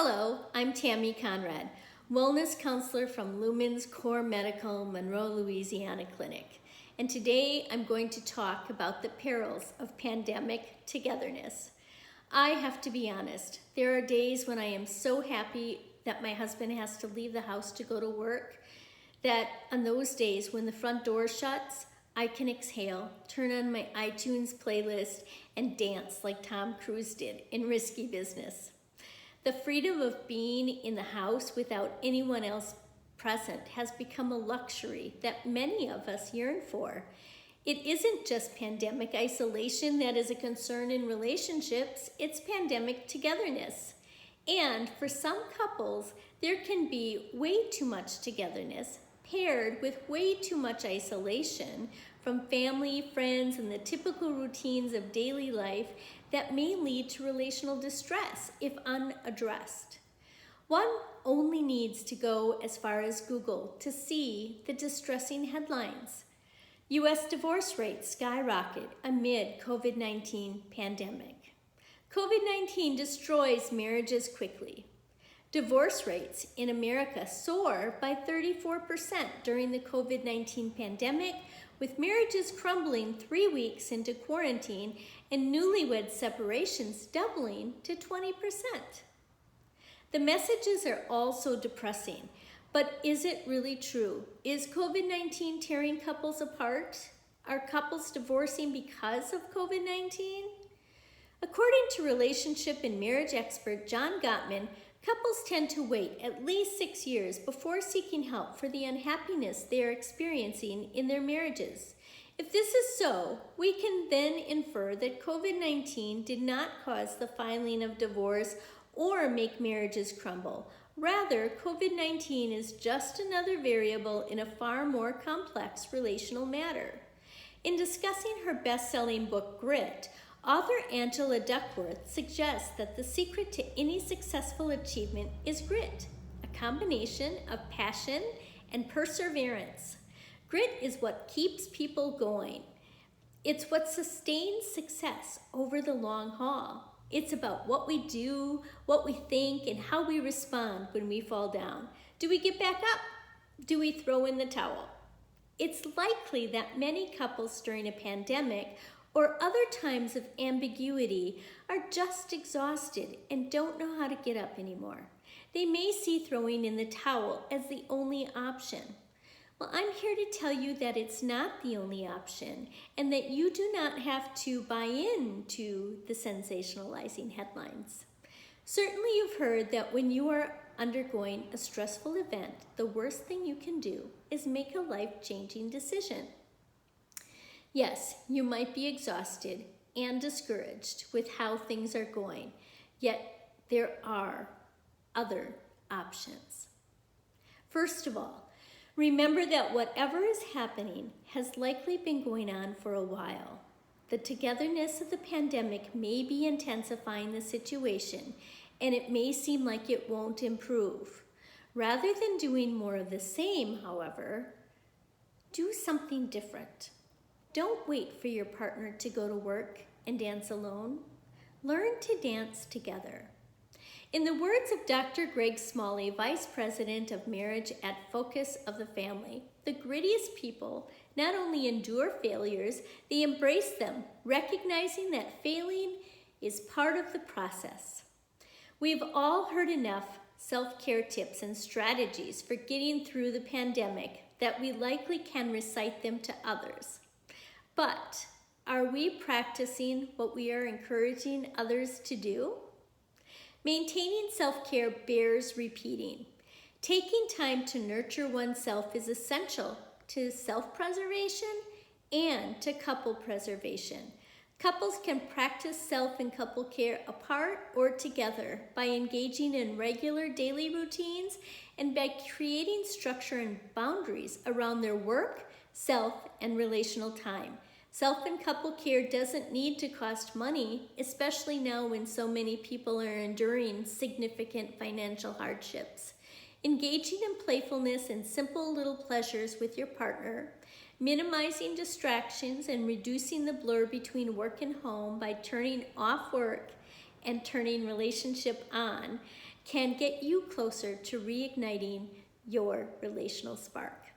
Hello, I'm Tammy Conrad, wellness counselor from Lumen's Core Medical Monroe, Louisiana Clinic. And today I'm going to talk about the perils of pandemic togetherness. I have to be honest, there are days when I am so happy that my husband has to leave the house to go to work, that on those days when the front door shuts, I can exhale, turn on my iTunes playlist, and dance like Tom Cruise did in Risky Business. The freedom of being in the house without anyone else present has become a luxury that many of us yearn for. It isn't just pandemic isolation that is a concern in relationships, it's pandemic togetherness. And for some couples, there can be way too much togetherness paired with way too much isolation from family, friends, and the typical routines of daily life that may lead to relational distress if unaddressed. One only needs to go as far as Google to see the distressing headlines. U.S. divorce rates skyrocket amid COVID-19 pandemic. COVID-19 destroys marriages quickly. Divorce rates in America soar by 34% during the COVID-19 pandemic, with marriages crumbling 3 weeks into quarantine and newlywed separations doubling to 20%. The messages are also depressing, but is it really true? Is COVID-19 tearing couples apart? Are couples divorcing because of COVID-19? According to relationship and marriage expert John Gottman, couples tend to wait at least 6 years before seeking help for the unhappiness they are experiencing in their marriages. If this is so, we can then infer that COVID-19 did not cause the filing of divorce or make marriages crumble. Rather, COVID-19 is just another variable in a far more complex relational matter. In discussing her best-selling book, Grit, author Angela Duckworth suggests that the secret to any successful achievement is grit, a combination of passion and perseverance. Grit is what keeps people going. It's what sustains success over the long haul. It's about what we do, what we think, and how we respond when we fall down. Do we get back up? Do we throw in the towel? It's likely that many couples during a pandemic or other times of ambiguity are just exhausted and don't know how to get up anymore. They may see throwing in the towel as the only option. Well, I'm here to tell you that it's not the only option and that you do not have to buy into the sensationalizing headlines. Certainly you've heard that when you are undergoing a stressful event, the worst thing you can do is make a life-changing decision. Yes, you might be exhausted and discouraged with how things are going, yet there are other options. First of all, remember that whatever is happening has likely been going on for a while. The togetherness of the pandemic may be intensifying the situation, and it may seem like it won't improve. Rather than doing more of the same, however, do something different. Don't wait for your partner to go to work and dance alone. Learn to dance together. In the words of Dr. Greg Smalley, Vice President of Marriage at Focus of the Family, the grittiest people not only endure failures, they embrace them, recognizing that failing is part of the process. We've all heard enough self-care tips and strategies for getting through the pandemic that we likely can recite them to others. But are we practicing what we are encouraging others to do? Maintaining self-care bears repeating. Taking time to nurture oneself is essential to self-preservation and to couple preservation. Couples can practice self and couple care apart or together by engaging in regular daily routines and by creating structure and boundaries around their work, self, and relational time. Self and couple care doesn't need to cost money, especially now when so many people are enduring significant financial hardships. Engaging in playfulness and simple little pleasures with your partner, minimizing distractions and reducing the blur between work and home by turning off work and turning relationship on can get you closer to reigniting your relational spark.